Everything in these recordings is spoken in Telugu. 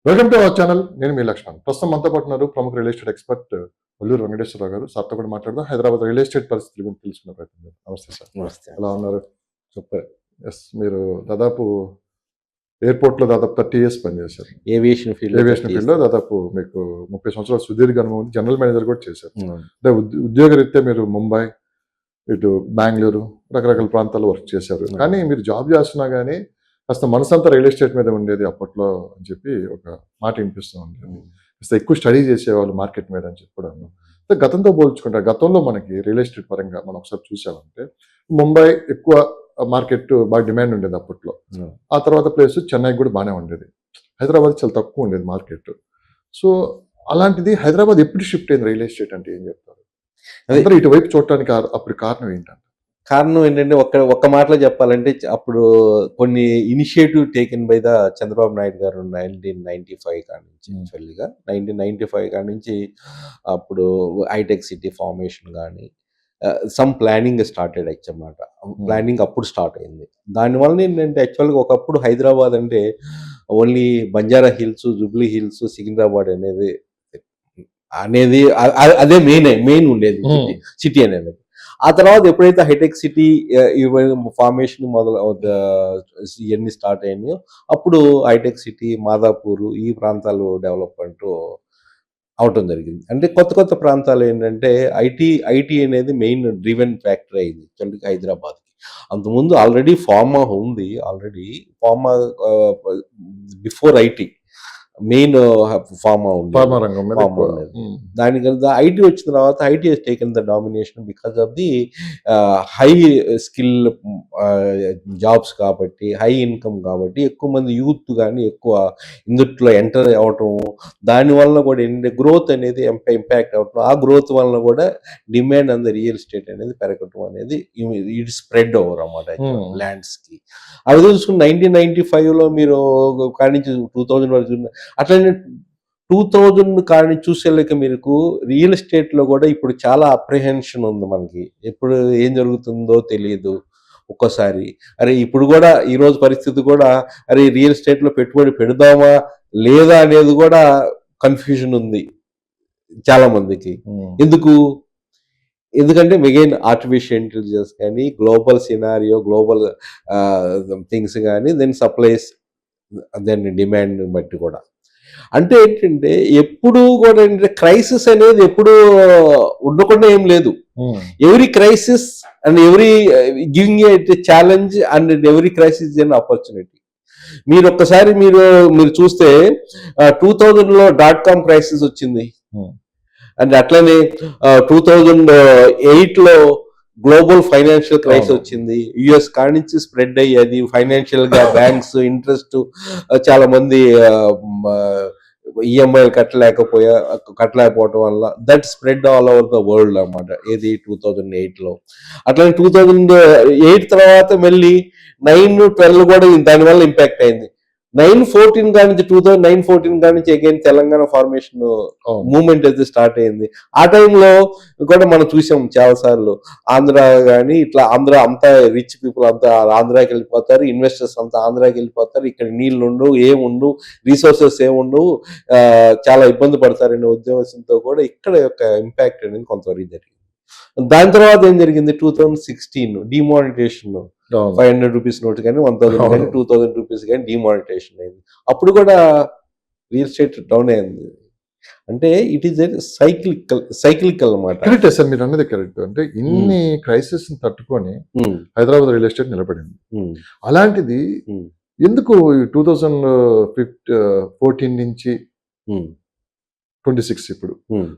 Welcome to our channel. నేను మీ లక్ష్మణ్. ప్రస్తుతం మనతో పాటు ఉన్నారు ప్రముఖ real estate expert Valluru Venkateswara Rao గారు. సార్తో కూడా మాట్లాడదాం. హైదరాబాద్ రియల్ ఎస్టేట్ పరిస్థితుల గురించి తెలుసుకునే ప్రయత్నం చేద్దాం. నమస్తే సార్. నమస్తే. ఎలా ఉన్నారు? సూపర్. మీరు దాదాపు ఎయిర్పోర్ట్లో దాదాపు 30 years పనిచేశారు. ఏవియేషన్ ఫీల్డ్లో దాదాపు మీకు 30 సంవత్సరాల సుదీర్ఘ అనుభవం ఉంది. జనరల్ మేనేజర్ కూడా చేశారు. అంటే ఉద్యోగరీత్యా మీరు ముంబై, ఇటు బెంగళూరు, రకరకాల ప్రాంతాల్లో వర్క్ చేశారు. కానీ మీరు జాబ్ చేస్తున్నా కానీ కాస్త మనసంతా రియల్ ఎస్టేట్ మీద ఉండేది అప్పట్లో అని చెప్పి ఒక మాట వినిపిస్తూ ఉండేది. కాస్త ఎక్కువ స్టడీ చేసేవాళ్ళు మార్కెట్ మీద అని చెప్పి కూడా అన్నాం. గతంతో పోల్చుకుంటే గతంలో మనకి రియల్ ఎస్టేట్ పరంగా మనం ఒకసారి చూసామంటే ముంబై ఎక్కువ మార్కెట్ బాగా డిమాండ్ ఉండేది అప్పట్లో. ఆ తర్వాత ప్లేస్ చెన్నై కూడా బాగానే ఉండేది. హైదరాబాద్ చాలా తక్కువ ఉండేది మార్కెట్. సో అలాంటిది హైదరాబాద్ ఎప్పుడు షిఫ్ట్ అయింది రియల్ ఎస్టేట్ అంటే ఏం చెప్తారు? అందరూ ఇటువైపు చూడటానికి అప్పుడు కారణం ఏంటంటే? కారణం ఏంటంటే ఒక్క మాటలో చెప్పాలంటే అప్పుడు కొన్ని initiative taken by the Chandrababu Naidu గారు 1995 కాడి నుంచి. యాక్చువల్గా 1995 కాడి నుంచి అప్పుడు హైటెక్ సిటీ ఫార్మేషన్ కానీ సమ్ ప్లానింగ్ స్టార్టెడ్ అన్నమాట. ప్లానింగ్ అప్పుడు స్టార్ట్ అయింది. దానివల్ల ఏంటంటే యాక్చువల్గా ఒకప్పుడు హైదరాబాద్ అంటే only Banjara hills, Jubilee hills, Secunderabad అనేది అదే మెయిన్ ఉండేది సిటీ అనేది. ఆ తర్వాత ఎప్పుడైతే హైటెక్ సిటీ ఫార్మేషన్ ఇవన్నీ స్టార్ట్ అయినాయో అప్పుడు హైటెక్ సిటీ, మాదాపూర్ ఈ ప్రాంతాలు డెవలప్మెంట్ అవటం జరిగింది. అంటే కొత్త ప్రాంతాలు ఏంటంటే ఐటీ అనేది మెయిన్ డ్రివెన్ ఫ్యాక్టర్ అయింది హైదరాబాద్కి. అంతకుముందు ఆల్రెడీ ఫార్మా ఉంది. Pharma before IT main pharma ఉండేది. దానికన్నా ఐటీ వచ్చిన తర్వాత IT has taken the domination because of the high skill jobs కాబట్టి, హై ఇన్కమ్ కాబట్టి ఎక్కువ మంది యూత్ కానీ ఎక్కువ ఇందుట్లో ఎంటర్ అవటం, దానివల్ల కూడా ఏంటంటే గ్రోత్ అనేది ఇంపాక్ట్ అవటం, ఆ గ్రోత్ వలన కూడా demand on the real estate అనేది పెరగటం అనేది ఇట్ స్ప్రెడ్ ఓవర్ అన్నమాట ల్యాండ్స్కి. అవి చూసుకుని 1995లో మీరు కాడి నుంచి 2000 వరకు అట్లనే 2000 కాడి చూసేలేక మీకు రియల్ ఎస్టేట్లో కూడా ఇప్పుడు చాలా అప్రిహెన్షన్ ఉంది మనకి. ఎప్పుడు ఏం జరుగుతుందో తెలియదు ఒక్కోసారి. అరే ఇప్పుడు కూడా ఈరోజు పరిస్థితి కూడా అరే రియల్ ఎస్టేట్లో పెట్టుబడి పెడదామా లేదా అనేది కూడా కన్ఫ్యూజన్ ఉంది చాలా మందికి. ఎందుకంటే మెయిన్ ఆర్టిఫిషియల్ ఇంటెలిజెన్స్ కానీ, గ్లోబల్ సినారియో, గ్లోబల్ థింగ్స్ కానీ, దెన్ సప్లైస్, దెన్ డిమాండ్ బట్టి కూడా. అంటే ఏంటంటే ఎప్పుడు కూడా ఏంటంటే క్రైసిస్ అనేది ఎప్పుడు ఉండకుండా ఏం లేదు. Every crisis and every giving a challenge and every crisis an opportunity. మీరు ఒక్కసారి మీరు చూస్తే 2000లో .com క్రైసిస్ వచ్చింది. అండ్ అట్లనే 2008లో గ్లోబల్ ఫైనాన్షియల్ క్రైసిస్ వచ్చింది. యుఎస్ కాడి నుంచి స్ప్రెడ్ అయ్యేది ఫైనాన్షియల్ గా బ్యాంక్స్ ఇంట్రెస్ట్, చాలా మంది ఈఎంఐలు కట్టలేకపోవటం వల్ల that spread all over the world అన్నమాట. ఏది 2008లో. అట్లనే 2008 తర్వాత మళ్ళీ 9-12 కూడా దానివల్ల ఇంపాక్ట్ అయింది. 9-14 కాడి నుంచి 2009-14 కాడి నుంచి అగైన్ తెలంగాణ ఫార్మేషన్ మూవ్మెంట్ అయితే స్టార్ట్ అయింది. ఆ టైంలో కూడా మనం చూసాం చాలా సార్లు. ఆంధ్ర కానీ ఇట్లా ఆంధ్ర అంతా రిచ్ పీపుల్ అంతా ఆంధ్రాకి వెళ్ళిపోతారు, ఇన్వెస్టర్స్ అంతా ఆంధ్రాకి వెళ్ళిపోతారు, ఇక్కడ నీళ్లు ఉండవు, ఏముండవు, రీసోర్సెస్ ఏముండవు, చాలా ఇబ్బంది పడతారనే ఉద్దేశంతో కూడా ఇక్కడ యొక్క ఇంపాక్ట్ అనేది కొంతవరకు జరిగింది. దాని తర్వాత ఏం జరిగింది? 2016 డిమానిటైజేషన్, 500 రూపీస్ నోట్ కానీ 1000 కానీ 2000 రూపీస్ కానీ డిమానిటైజేషన్ అయింది. అప్పుడు కూడా రియల్ ఎస్టేట్ డౌన్ అయింది. అంటే ఇట్ ఈస్ సైక్లికల్ అన్నమాట. కరెక్ట్ సార్, మీరు అన్నది కరెక్ట్. అంటే ఇన్ని క్రైసిస్ తట్టుకొని హైదరాబాద్ రియల్ ఎస్టేట్ నిలబడింది. అలాంటిది ఎందుకు 2014 నుంచి 26 ఇప్పుడు,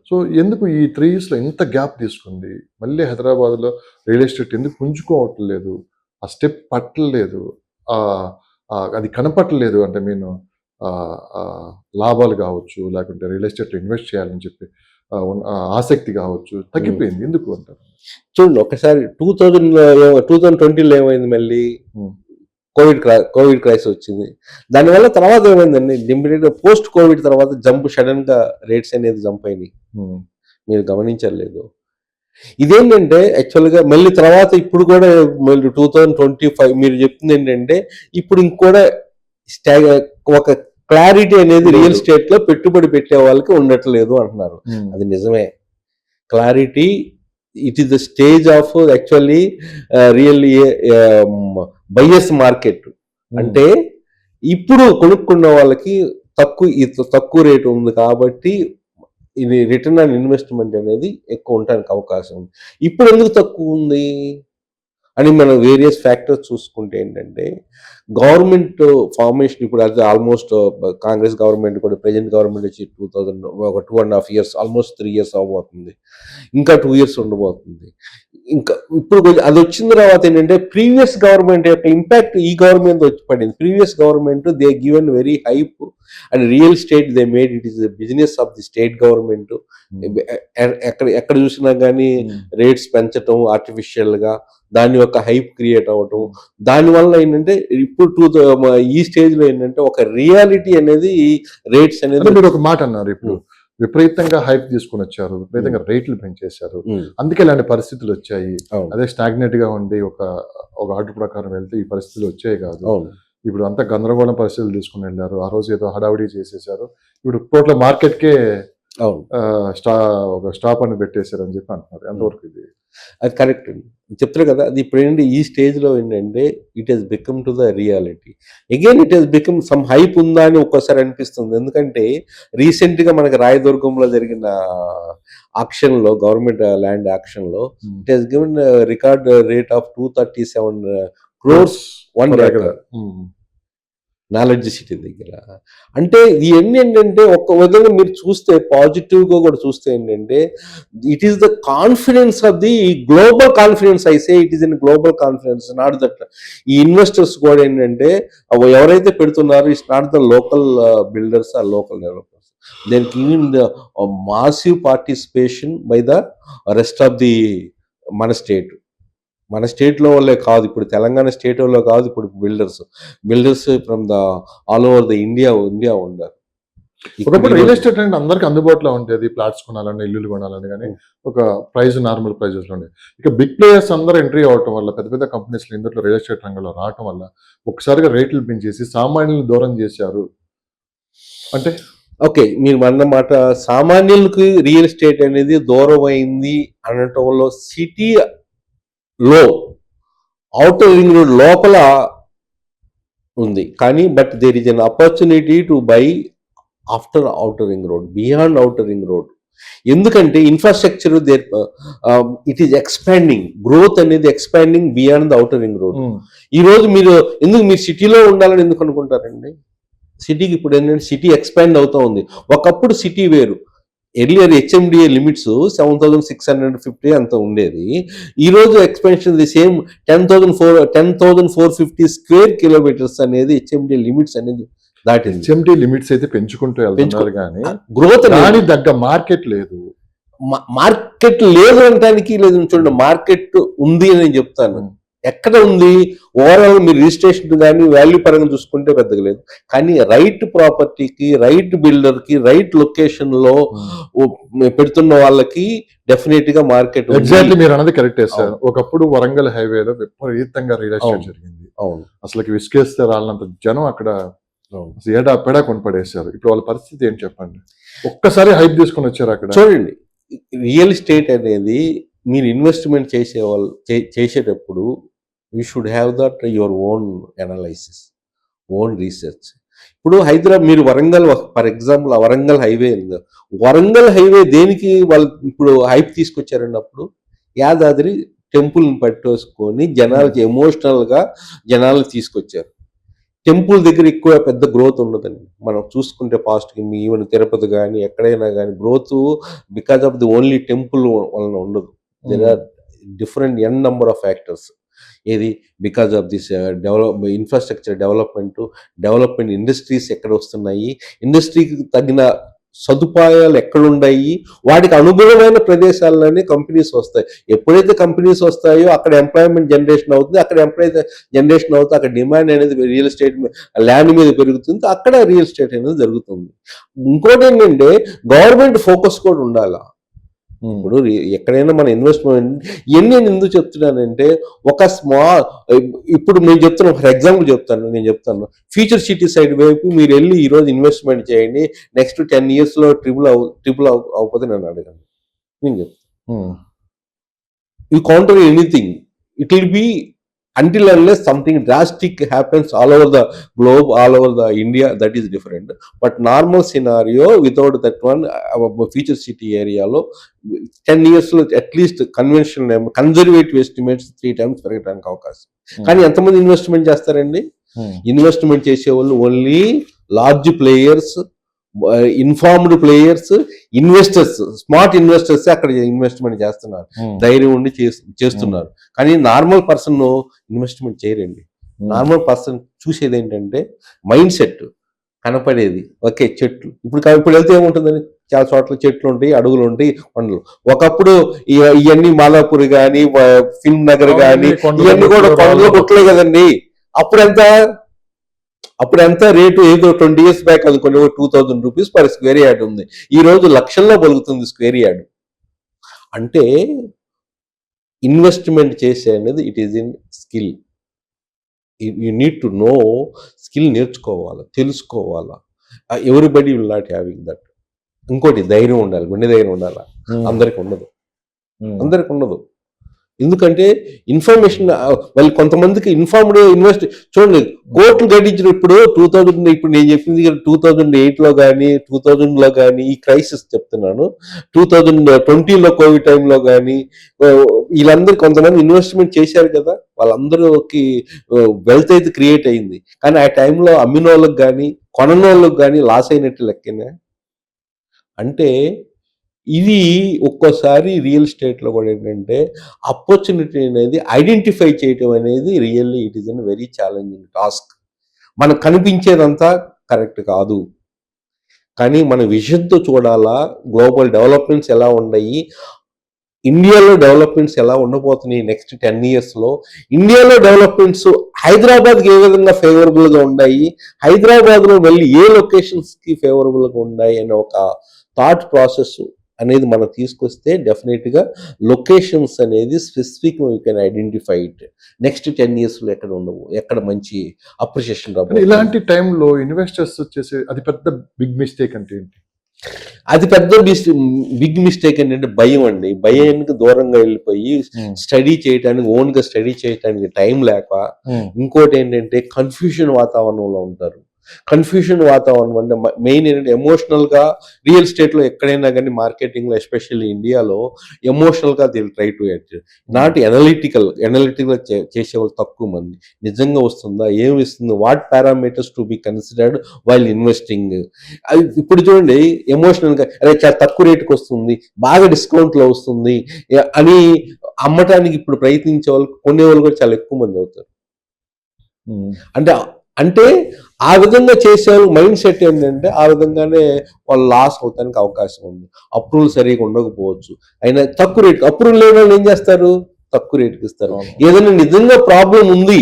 సో ఎందుకు ఈ 3 years లో ఇంత గ్యాప్ తీసుకుంది? మళ్ళీ హైదరాబాద్ లో రియల్ ఎస్టేట్ ఎందుకు పుంజుకోవట్లేదు? ఆ స్టెప్ పట్టలేదు, అది కనపట్టలేదు. అంటే నేను లాభాలు కావచ్చు, లేకుంటే రియల్ ఎస్టేట్ ఇన్వెస్ట్ చేయాలని చెప్పి ఆసక్తి కావచ్చు, తగ్గిపోయింది. ఎందుకు అంటారు? చూడండి ఒకసారి 2020లో ఏమైంది? మళ్ళీ కోవిడ్ క్రైసిస్ వచ్చింది. దానివల్ల తర్వాత ఏమైందండి, ఇమ్మీడియట్ గా పోస్ట్ కోవిడ్ తర్వాత సడన్ గా రేట్స్ అనేది జంప్ అయినాయి. మీరు గమనించలేదు? ఇదేంటంటే యాక్చువల్గా మళ్ళీ తర్వాత ఇప్పుడు కూడా మళ్ళీ 2025 మీరు చెప్తుంది ఏంటంటే ఇప్పుడు ఇంకోడా ఒక క్లారిటీ అనేది రియల్ ఎస్టేట్ లో పెట్టుబడి పెట్టే వాళ్ళకి ఉండట్లేదు అంటున్నారు. అది నిజమే. Clarity it is the stage of actually really buyers market. అంటే ఇప్పుడు కొనుక్కున్న వాళ్ళకి తక్కువ రేటు ఉంది కాబట్టి ఇది రిటర్న్ ఆన్ ఇన్వెస్ట్మెంట్ అనేది ఎక్కువ ఉండడానికి అవకాశం ఉంది. ఇప్పుడు ఎందుకు తక్కువ ఉంది అని మనం వేరియస్ ఫ్యాక్టర్స్ చూసుకుంటే ఏంటంటే గవర్నమెంట్ ఫార్మేషన్ ఇప్పుడు అది ఆల్మోస్ట్ కాంగ్రెస్ గవర్నమెంట్ కూడా ప్రెజెంట్ గవర్నమెంట్ వచ్చి 2.5 years ఆల్మోస్ట్ 3 years అవ్వబోతుంది. ఇంకా 2 years ఉండబోతుంది. ఇంకా ఇప్పుడు అది వచ్చిన తర్వాత ఏంటంటే ప్రీవియస్ గవర్నమెంట్ యొక్క ఇంపాక్ట్ ఈ గవర్నమెంట్ వచ్చి పడింది. Previous government they given very hype and real estate they made it is the business of the state government. ఎక్కడ చూసినా కానీ రేట్స్ పెంచటం ఆర్టిఫిషియల్ గా, దాని యొక్క హైప్ క్రియేట్ అవ్వటం, దానివల్ల ఏంటంటే ఇప్పుడు ఈ స్టేజ్ లో ఏంటంటే ఒక రియాలిటీ అనేది రేట్స్ అనేది. మీరు ఒక మాట అన్నారు, ఇప్పుడు విపరీతంగా హైప్ తీసుకుని వచ్చారు, విపరీతంగా రేట్లు పెంచేశారు, అందుకే ఇలాంటి పరిస్థితులు వచ్చాయి. అదే స్టాగ్నేట్ గా ఉండి ఒక ఆర్డర్ ప్రకారం వెళ్తే ఈ పరిస్థితులు వచ్చాయి కాదు. ఇప్పుడు అంతా గందరగోళం పరిస్థితులు తీసుకుని వెళ్ళారు. ఆ రోజు ఏదో హడావిడి చేసేసారు, ఇప్పుడు టోటల్ మార్కెట్ కే ఒక స్టాప్ అని పెట్టేశారు అని చెప్పి అంటున్నారు. ఎంతవరకు ఇది? అది కరెక్ట్ అండి, చెప్తారు కదా. అది ఇప్పుడు ఏంటి ఈ స్టేజ్ లో ఏంటంటే it has become to the reality again. It has become some hype ఉందా అని ఒక్కోసారి అనిపిస్తుంది. ఎందుకంటే రీసెంట్ గా మనకి రాయదుర్గంలో జరిగిన ఆక్షన్ లో, గవర్నమెంట్ ల్యాండ్ ఆక్షన్ లో it has given record rate of 237 crores 1 acre knowledge city దగ్గర. అంటే ఇవన్నీ ఏంటంటే ఒక విధంగా మీరు చూస్తే పాజిటివ్ గా కూడా చూస్తే ఏంటంటే it is the confidence of the global confidence. I say it is in global confidence, not that ఈ ఇన్వెస్టర్స్ కూడా ఏంటంటే ఎవరైతే పెడుతున్నారో it's not the local builders or local developers. They're giving the massive participation by the rest of the మన స్టేట్ లో వాళ్ళే కాదు, ఇప్పుడు తెలంగాణ స్టేట్ లో కాదు, ఇప్పుడు builders from the all over the India ఉన్నారు. ఒకప్పుడు రియల్ ఎస్టేట్ అంటే అందరికి అందుబాటులో ఉండేది, ప్లాట్స్ కొనాలని, ఇల్లులు కొనాలని, కానీ ఒక ప్రైస్ నార్మల్ ప్రైజెస్ లో ఉండేది. ఇక బిగ్ ప్లేయర్స్ అందరూ ఎంట్రీ అవటం వల్ల, పెద్ద పెద్ద కంపెనీస్ ఇందులో రియల్ ఎస్టేట్ రంగంలో రావటం వల్ల ఒకసారిగా రేట్లు పెంచేసి సామాన్యులను దూరం చేశారు. అంటే ఓకే, మీరు అన్న మాట సామాన్యులకు రియల్ ఎస్టేట్ అనేది దూరం అయింది అనటంలో సిటీ లో ఔటర్ రింగ్ రోడ్ లోపల ఉంది, కానీ but there is an opportunity to buy after outer ring road, beyond outer ring road. ఎందుకంటే infrastructure there it is expanding, growth అనేది expanding beyond the outer ring road. ఈ రోజు మీరు సిటీలో ఉండాలని ఎందుకు అనుకుంటారండి? సిటీకి ఇప్పుడు ఏంటంటే సిటీ ఎక్స్పాండ్ అవుతా ఉంది. ఒకప్పుడు సిటీ వేరు, ఎర్లియర్ హెచ్ఎండిఏ లిమిట్స్ 7,650 అంత ఉండేది. ఈ రోజు expansion the same 10,450 square kilometres అనేది హెచ్ఎండిఏ లిమిట్స్ అనేది దాటింది. హెచ్ఎండి లిమిట్స్ అయితే పెంచుకుంటూ వెళ్తున్నారు, కానీ గ్రోత్ తగ్గ మార్కెట్ లేదు. మార్కెట్ లేదు అనడానికి లేదు. చూడండి, మార్కెట్ ఉంది అని నేను చెప్తాను. ఎక్కడ ఉంది? ఓవరాల్ మీరు రిజిస్ట్రేషన్ కానీ వాల్యూ పరంగా చూసుకుంటే పెద్దగా లేదు, కానీ రైట్ ప్రాపర్టీకి, రైట్ బిల్డర్ కి, రైట్ లొకేషన్ లో పెడుతున్న వాళ్ళకి డెఫినెట్ గా మార్కెట్. ఎగ్జాక్ట్లీ మీరు అన్నది కరెక్టే సార్. ఒకప్పుడు వరంగల్ హైవేలో విపరీతంగా రియల్ ఎస్టేట్ జరిగింది. అవును, అసలు విసుకేస్తే రాళ్ళంత జనం అక్కడ ఏడా పెడా కొనపడేశారు. ఇప్పుడు వాళ్ళ పరిస్థితి ఏంటి చెప్పండి? ఒక్కసారి హైప్ తీసుకొని వచ్చారు అక్కడ. చూడండి, రియల్ ఎస్టేట్ అనేది మీరు ఇన్వెస్ట్మెంట్ చేసేటప్పుడు you should have that your own analysis, own research. ఇప్పుడు హైదరాబాద్ మీరు Warangal, for example Warangal highway దేనికి వాళ్ళు ఇప్పుడు హైప్ తీసుకొచ్చారన్నప్పుడు యాదాద్రి టెంపుల్ని పట్టేసుకొని జనాలకి ఎమోషనల్ గా జనాలు తీసుకొచ్చారు. టెంపుల్ దగ్గర ఎక్కువ పెద్ద గ్రోత్ ఉండదండి. మనం చూసుకుంటే పాస్ట్ ఈవెన్ తిరుపతి కానీ ఎక్కడైనా కానీ growth because of the only temple వలన ఉండదు. There are different number of factors. ఏది? Because of this infrastructure development industries ఎక్కడ వస్తున్నాయి, ఇండస్ట్రీకి తగిన సదుపాయాలు ఎక్కడున్నాయి, వాటికి అనుగుణమైన ప్రదేశాల్లోనే కంపెనీస్ వస్తాయి. ఎప్పుడైతే కంపెనీస్ వస్తాయో అక్కడ ఎంప్లాయ్మెంట్ జనరేషన్ అవుతుంది, అక్కడ డిమాండ్ అనేది రియల్ ఎస్టేట్ ల్యాండ్ మీద పెరుగుతుంది, అక్కడ రియల్ ఎస్టేట్ అనేది జరుగుతుంది. ఇంకోటి ఏంటంటే గవర్నమెంట్ ఫోకస్ కూడా ఉండాలి. ఇప్పుడు ఎక్కడైనా మన ఇన్వెస్ట్మెంట్ ఇవన్నీ నేను ఎందుకు చెప్తున్నానంటే ఒక స్మాల్, ఇప్పుడు నేను చెప్తాను ఫర్ ఎగ్జాంపుల్ చెప్తాను ఫ్యూచర్ సిటీ సైడ్ వైపు మీరు వెళ్ళి ఈ రోజు ఇన్వెస్ట్మెంట్ చేయండి, నెక్స్ట్ 10 years లో ట్రిపుల్ అవ్వకపోతే నన్ను అడగండి, నేను చెప్తాను. You counter anything, it will be until unless something drastic happens all over the globe, all over the India, that is different. But normal scenario without that one, future city area lo 10 years lo at least conventional conservative estimates 3 times పెరగడానికి అవకాశం. కానీ ఎంతమంది ఇన్వెస్ట్మెంట్ చేస్తారండి? ఇన్వెస్ట్మెంట్ చేసే వాళ్ళు only large players, informed players, investors, smart investors అక్కడ ఇన్వెస్ట్మెంట్ చేస్తున్నారు, ధైర్యం ఉండి చేస్తున్నారు. కానీ నార్మల్ పర్సన్ ఇన్వెస్ట్మెంట్ చేయరండి. నార్మల్ పర్సన్ చూసేది ఏంటంటే మైండ్ సెట్, కనపడేది ఓకే చెట్లు. ఇప్పుడు వెళ్తే ఏముంటుందని చాలా చోట్ల చెట్లు ఉంటాయి, అడుగులు ఉంటాయి, కొండలు. ఒకప్పుడు ఇవన్నీ మాదాపూర్ కానీ ఫిల్మ్ నగర్ కానీ ఇవన్నీ కూడా కొండలు కొట్టలే కదండి. అప్పుడు ఎంత రేటు, ఏదో 20 years బ్యాక్ అనుకోండి 2000 rupees per square yard ఉంది. ఈ రోజు లక్షల్లో పలుకుతుంది స్క్వేర్ యార్డ్. అంటే ఇన్వెస్ట్మెంట్ చేసే అనేది it is in skill. You need to know, skill నేర్చుకోవాలా, తెలుసుకోవాలా. Everybody will not having that. ఇంకోటి ధైర్యం ఉండాలి, గుండె ధైర్యం ఉండాలా. అందరికి ఉండదు. ఎందుకంటే ఇన్ఫర్మేషన్ వాళ్ళు కొంతమందికి ఇన్ఫార్మ్డ్ ఇన్వెస్ట్ చూడండి, కోట్లు గడించిన ఇప్పుడు 2000, ఇప్పుడు నేను చెప్పింది 2008లో కానీ 2000లో కానీ ఈ క్రైసిస్ చెప్తున్నాను, 2020లో కోవిడ్ టైంలో కానీ వీళ్ళందరూ కొంతమంది ఇన్వెస్ట్మెంట్ చేశారు కదా, వాళ్ళందరికి వెల్త్ అయితే క్రియేట్ అయింది. కానీ ఆ టైంలో అమ్మిన వాళ్ళకి కానీ కొనని వాళ్ళకి కానీ లాస్ అయినట్టు లెక్కనే. అంటే ఇది ఒక్కోసారి రియల్ ఎస్టేట్లో కూడా ఏంటంటే ఆపర్చునిటీ అనేది ఐడెంటిఫై చేయటం అనేది really it is an very challenging task. మనకు కనిపించేదంతా కరెక్ట్ కాదు, కానీ మన విజన్తో చూడాలా. గ్లోబల్ డెవలప్మెంట్స్ ఎలా ఉన్నాయి, ఇండియాలో డెవలప్మెంట్స్ ఎలా ఉండబోతున్నాయి నెక్స్ట్ 10 yearsలో. ఇండియాలో డెవలప్మెంట్స్ హైదరాబాద్కి ఏ విధంగా ఫేవరబుల్గా ఉన్నాయి, హైదరాబాద్లో వెళ్ళి ఏ లొకేషన్స్కి ఫేవరబుల్గా ఉన్నాయి అనే ఒక థాట్ ప్రాసెస్ అనేది మనం తీసుకొస్తే డెఫినెట్గా లొకేషన్స్ అనేది specific you can identify it. Next 10 yearsలో ఎక్కడ ఉండవు, ఎక్కడ మంచి అప్రిషియేషన్ రాబోతుంది. ఇలాంటి టైంలో ఇన్వెస్టర్స్ చేసే అది పెద్ద బిగ్ మిస్టేక్ అంటే ఏంటి? అది పెద్ద బిగ్ మిస్టేక్ ఏంటంటే భయం అండి. భయానికి దూరంగా వెళ్ళిపోయి స్టడీ చేయడానికి, ఓన్గా స్టడీ చేయడానికి టైం లేక, ఇంకోటి ఏంటంటే కన్ఫ్యూషన్ వాతావరణంలో ఉంటారు. కన్ఫ్యూషన్ వాతావరణం అంటే మెయిన్ ఏంటంటే ఎమోషనల్గా రియల్ ఎస్టేట్లో ఎక్కడైనా కానీ మార్కెటింగ్లో ఎస్పెషల్లీ ఇండియాలో ఎమోషనల్గా దిల్ ట్రై టు ఎట్, నాట్ ఎనలిటికల్ చేసేవాళ్ళు తక్కువ మంది. నిజంగా వస్తుందా, ఏమి ఇస్తుంది, what parameters to be considered while investing. అది ఇప్పుడు చూడండి ఎమోషనల్గా అదే చాలా తక్కువ రేటుకి వస్తుంది, బాగా డిస్కౌంట్లో వస్తుంది అని అమ్మటానికి ఇప్పుడు ప్రయత్నించే వాళ్ళు, కొనేవాళ్ళు కూడా చాలా ఎక్కువ మంది అవుతారు. అంటే ఆ విధంగా చేసేవాళ్ళు మైండ్ సెట్ ఏంటంటే ఆ విధంగానే వాళ్ళు లాస్ అవడానికి అవకాశం ఉంది. అప్రూవల్ సరిగా ఉండకపోవచ్చు, అయినా తక్కువ రేట్ అప్రూవల్ లేని వాళ్ళు ఏం చేస్తారు, తక్కువ రేటుకి ఇస్తారు. ఏదైనా నిజంగా ప్రాబ్లం ఉంది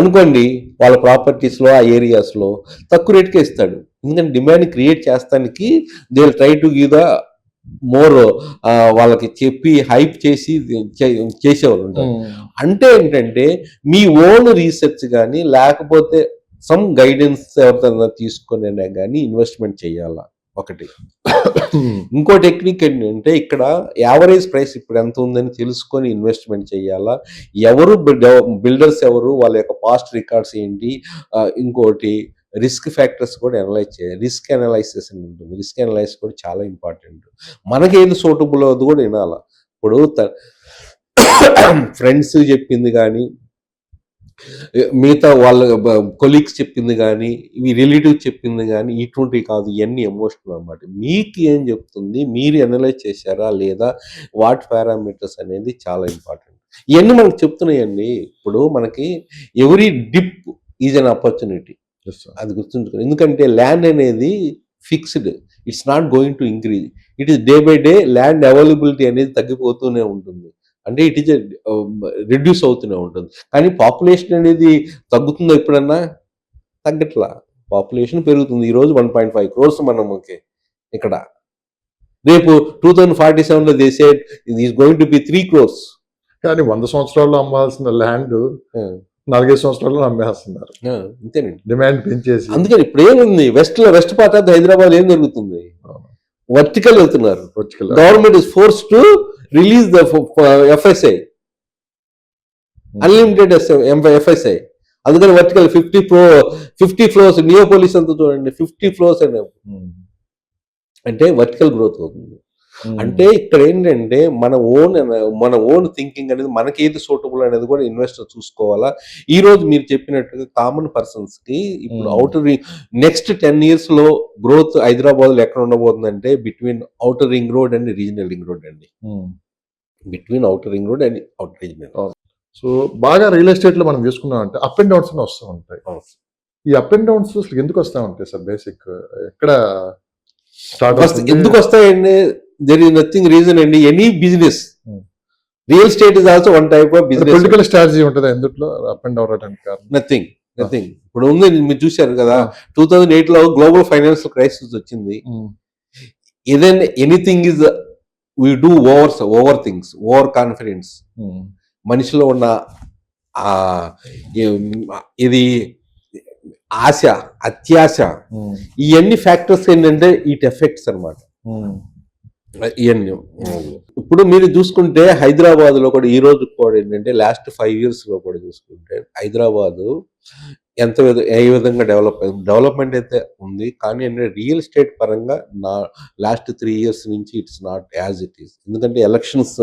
అనుకోండి వాళ్ళ ప్రాపర్టీస్లో ఆ ఏరియాస్లో తక్కువ రేటుకే ఇస్తాడు. ఎందుకంటే డిమాండ్ క్రియేట్ చేస్తానికి they will try to give the more, వాళ్ళకి చెప్పి హైప్ చేసి చేసేవాళ్ళు ఉంటారు. అంటే ఏంటంటే మీ ఓన్ రీసెర్చ్ కానీ లేకపోతే సమ్ గైడెన్స్ ఎవరితో తీసుకునే కానీ ఇన్వెస్ట్మెంట్ చేయాలా ఒకటి. ఇంకో టెక్నిక్ ఏంటంటే ఇక్కడ యావరేజ్ ప్రైస్ ఇప్పుడు ఎంత ఉందని తెలుసుకొని ఇన్వెస్ట్మెంట్ చేయాలా. ఎవరు బిల్డర్స్ ఎవరు, వాళ్ళ యొక్క పాస్ట్ రికార్డ్స్ ఏంటి, ఇంకోటి రిస్క్ ఫ్యాక్టర్స్ కూడా అనలైజ్ చేయాలి. రిస్క్ అనలైసిస్ అని ఉంటుంది, రిస్క్ అనలైజ్ కూడా చాలా ఇంపార్టెంట్. మనకి ఏది సూటబుల్ అవుతుంది కూడా వినాలా. ఇప్పుడు ఫ్రెండ్స్ చెప్పింది కానీ మిగతా వాళ్ళ కొలీగ్స్ చెప్పింది కానీ ఇవి రిలేటివ్ చెప్పింది కానీ ఇటువంటివి కాదు, ఇవన్నీ ఎమోషనల్ అన్నమాట. మీకు ఏం చెప్తుంది, మీరు అనలైజ్ చేశారా లేదా, వాట్ పారామీటర్స్ అనేది చాలా ఇంపార్టెంట్. ఇవన్నీ మనకు చెప్తున్నాయండి. ఇప్పుడు మనకి every dip is an opportunity, అది గుర్తుంచుకోండి. ఎందుకంటే ల్యాండ్ అనేది fixed, it's not going to increase, it is day by day land availability అనేది తగ్గిపోతూనే ఉంటుంది. అంటే ఇట్ ఈజ్ రిడ్యూస్ అవుతూనే ఉంటుంది. కానీ పాపులేషన్ అనేది తగ్గుతుందో ఎప్పుడన్నా, తగ్గట్లా, పాపులేషన్ పెరుగుతుంది. ఈరోజు 1.5 crores మనకి ఇక్కడ రేపు 2047 they said it is going to be 3 crores. కానీ 100 సంవత్సరాల్లో అమ్మాల్సిన ల్యాండ్ 4-5 సంవత్సరాల్లో అమ్మేస్తున్నారు, అంతేనండి. డిమాండ్ పెంచేసి. అందుకని ఇప్పుడు ఏముంది, వెస్ట్ పార్ట్ ఆఫ్ హైదరాబాద్ ఏం జరుగుతుంది, వర్టికల్ వెళ్తున్నారు. Government is force to release the FSI, unlimited FSI. అందుకని వర్టికల్ 50 ఫ్లోర్స్, నియోపోలిస్ అంతా చూడండి 50 ఫ్లోర్స్ అంటే వర్టికల్ గ్రోత్ అవుతుంది. అంటే ఇక్కడ ఏంటంటే మన ఓన్ థింకింగ్ అనేది మనకి ఏది సూటబుల్ అనేది కూడా ఇన్వెస్టర్ చూసుకోవాలా. ఈ రోజు మీరు చెప్పినట్టుగా కామన్ పర్సన్స్ కి ఇప్పుడు అవుటర్ నెక్స్ట్ 10 years లో గ్రోత్ హైదరాబాద్ లో ఎక్కడ ఉండబోతుందంటే between outer ring road and regional ring road అండి. Between outer ring road and outer regional. So బాగా రియల్ ఎస్టేట్ లో మనం చూసుకున్నాం అంటే అప్ అండ్ డౌన్స్ వస్తూ ఉంటాయి. ఈ అప్ అండ్ డౌన్స్ అసలు ఎందుకు వస్తూ ఉంటాయి సార్? బేసిక్ ఎక్కడ ఎందుకు వస్తాయండి? దెర్ ఇస్ నథింగ్ రీజన్ అండి. Any business, real estate is also one type of business. Political strategy ఉంటుంది ఎందులో అప్ అండ్ డౌన్ అవడానికి కారణం? నథింగ్. ఇప్పుడు ఉంది, మీరు చూశారు కదా 2008 లో గ్లోబల్ ఫైనాన్షియల్ క్రైసిస్ వచ్చింది. ఏదైనా anything is we do over things, over confidence, మనిషిలో ఉన్న ఇది ఆశ, అత్యాశ, ఇవన్నీ ఫ్యాక్టర్స్ ఏంటంటే ఇట్ ఎఫెక్ట్స్ అనమాట. ఇవన్నీ ఇప్పుడు మీరు చూసుకుంటే హైదరాబాద్ లో కూడా ఈ రోజు కూడా ఏంటంటే లాస్ట్ 5 years లో కూడా చూసుకుంటే హైదరాబాద్ ఏ విధంగా డెవలప్మెంట్ అయితే ఉంది. కానీ రియల్ ఎస్టేట్ పరంగా లాస్ట్ 3 years నుంచి it's not as it is. ఎందుకంటే ఎలక్షన్స్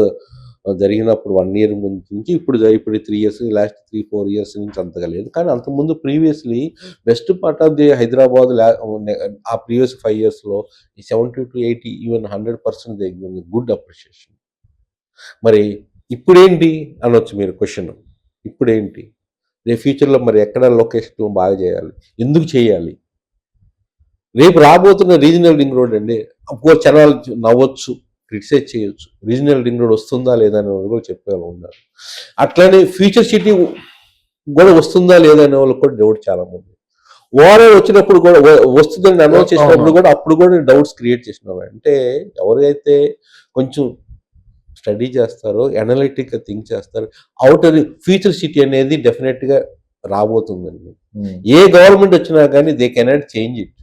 జరిగినప్పుడు 1 year ముందు నుంచి ఇప్పుడు 3 years, లాస్ట్ 3-4 years నుంచి అంతగా లేదు. కానీ అంతకుముందు previously west part of the Hyderabad ఆ ప్రీవియస్ 5 years లో 70 to 80 ఈవెన్ 100% గుడ్ అప్రిషియేషన్. మరి ఇప్పుడేంటి అనొచ్చు మీరు క్వశ్చన్, ఇప్పుడేంటి రేపు ఫ్యూచర్లో మరి ఎక్కడ లొకేషన్ బాగా చేయాలి, ఎందుకు చేయాలి? రేపు రాబోతున్న రీజనల్ రింగ్ రోడ్ అండి, అప్పుడు జనాలు నవ్వచ్చు, క్రిటిసైజ్ చేయొచ్చు, రీజనల్ రింగ్ రోడ్ వస్తుందా లేదా అని వాళ్ళు కూడా చెప్పేవాళ్ళు ఉన్నారు. అట్లానే ఫ్యూచర్ సిటీ కూడా వస్తుందా లేదా అనే వాళ్ళు కూడా డౌట్ చాలా మంది. ఓఆర్ఆర్ వచ్చినప్పుడు కూడా వస్తుందని అనౌన్స్ చేసినప్పుడు కూడా అప్పుడు కూడా డౌట్స్ క్రియేట్ చేసిన వాళ్ళు. అంటే ఎవరైతే కొంచెం స్టడీ చేస్తారో, అనలిటిక్గా థింక్ చేస్తారో, అవుటర్ ఫ్యూచర్ సిటీ అనేది డెఫినెట్గా రాబోతుందండి. ఏ గవర్నమెంట్ వచ్చినా కానీ దే కెనాట్ చేంజ్ ఇట్.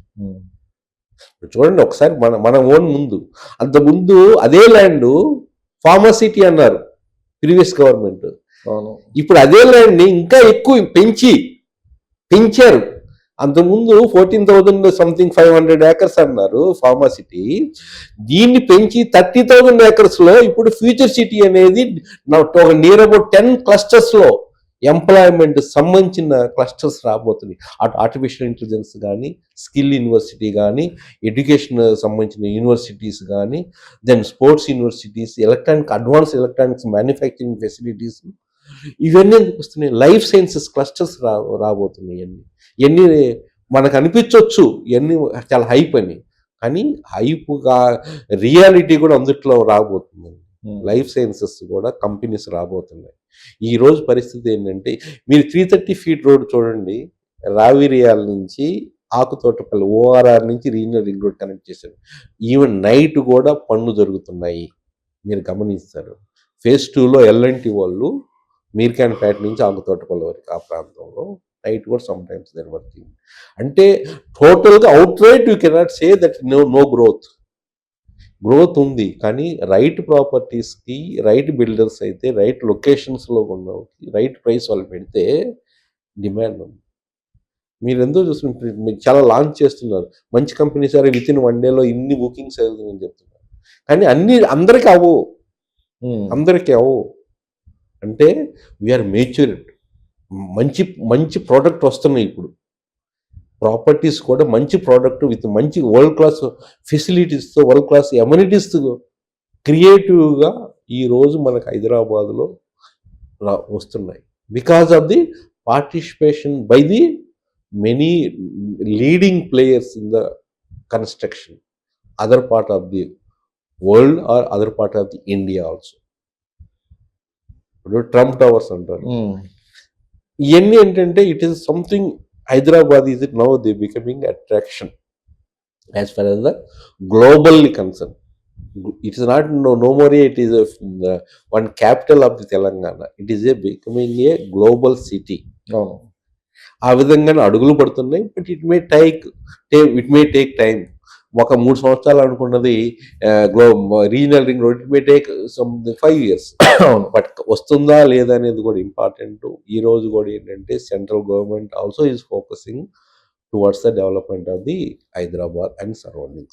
చూడండి ఒకసారి మన ఓన్ ముందు, అంత ముందు అదే ల్యాండ్ ఫార్మసిటీ అన్నారు ప్రీవియస్ గవర్నమెంట్. ఇప్పుడు అదే ల్యాండ్ ని ఇంకా ఎక్కువ పెంచారు. అంతకుముందు 14,000 సంథింగ్ 500 acres అన్నారు ఫార్మసిటీ. దీన్ని పెంచి 30,000 acres లో ఇప్పుడు ఫ్యూచర్ సిటీ అనేది నియర్ అబౌట్ 10 clusters లో ఎంప్లాయ్మెంట్ సంబంధించిన క్లస్టర్స్ రాబోతున్నాయి. అటు ఆర్టిఫిషియల్ ఇంటెలిజెన్స్ కానీ, స్కిల్ యూనివర్సిటీ కానీ, ఎడ్యుకేషన్ సంబంధించిన యూనివర్సిటీస్ కానీ, then sports universities, advance electronics manufacturing facilities, ఇవన్నీ వస్తున్నాయి. లైఫ్ సైన్సెస్ క్లస్టర్స్ రాబోతున్నాయి. ఇవన్నీ మనకు అనిపించవచ్చు ఇవన్నీ చాలా హైప్ అని, కానీ హైప్గా రియాలిటీ కూడా అందుట్లో రాబోతుంది. లైఫ్ సైన్సెస్ కూడా కంపెనీస్ రాబోతున్నాయి. ఈ రోజు పరిస్థితి ఏంటంటే మీరు 330 feet రోడ్ చూడండి, రావిరియాల నుంచి ఆకుతోటపల్లి ఓఆర్ఆర్ నుంచి రీజనల్ రింగ్ రోడ్ కనెక్ట్ చేశారు. ఈవెన్ నైట్ కూడా పనులు జరుగుతున్నాయి, మీరు గమనిస్తారు. phase 2లో L&T వాళ్ళు మీర్ఖాన్పేట నుంచి ఆకుతోటపల్లి వరకు ఆ ప్రాంతంలో నైట్ కూడా సమ్ టైమ్స్ దేర్ వర్కింగ్. అంటే టోటల్గా out right you cannot say that no growth ఉంది. కానీ రైట్ ప్రాపర్టీస్కి రైట్ బిల్డర్స్ అయితే రైట్ లొకేషన్స్లో ఉన్న రైట్ ప్రైస్ వాళ్ళు పెడితే డిమాండ్ ఉంది. మీరు ఎంతో చూసుకుంటే మీరు చాలా లాంచ్ చేస్తున్నారు మంచి కంపెనీ సరే, విత్ ఇన్ 1 dayలో ఇన్ని బుకింగ్స్ అవుతుందని చెప్తున్నారు. కానీ అందరికీ అవ్వవు. అంటే వీఆర్ మేచ్యూర్డ్. మంచి ప్రోడక్ట్ వస్తున్నాయి ఇప్పుడు. ప్రాపర్టీస్ కూడా మంచి ప్రోడక్ట్ విత్ మంచి వరల్డ్ క్లాస్ ఫెసిలిటీస్తో, వరల్డ్ క్లాస్ ఎమ్యూనిటీస్తో క్రియేటివ్గా ఈరోజు మనకు హైదరాబాద్లో వస్తున్నాయి. Because of the participation by the many leading players in the construction, other part of the world or other part of the India also. ఇప్పుడు ట్రంప్ టవర్స్ అంటారు. ఇవన్నీ ఏంటంటే it is something. Hyderabad is now they becoming attraction as far as the globally concerned. It is not no more. It is one capital of the Telangana. It is becoming a global city. అవును. ఆ విధంగానే అడుగులు పడుతున్నాయి. But it may take time. ఒక 3 సంవత్సరాలు అనుకున్నది regional ring road, it may take 5 years. అవును. బట్ వస్తుందా లేదా అనేది కూడా ఇంపార్టెంట్. ఈ రోజు కూడా ఏంటంటే central government also is focusing towards the development of the Hyderabad and surroundings.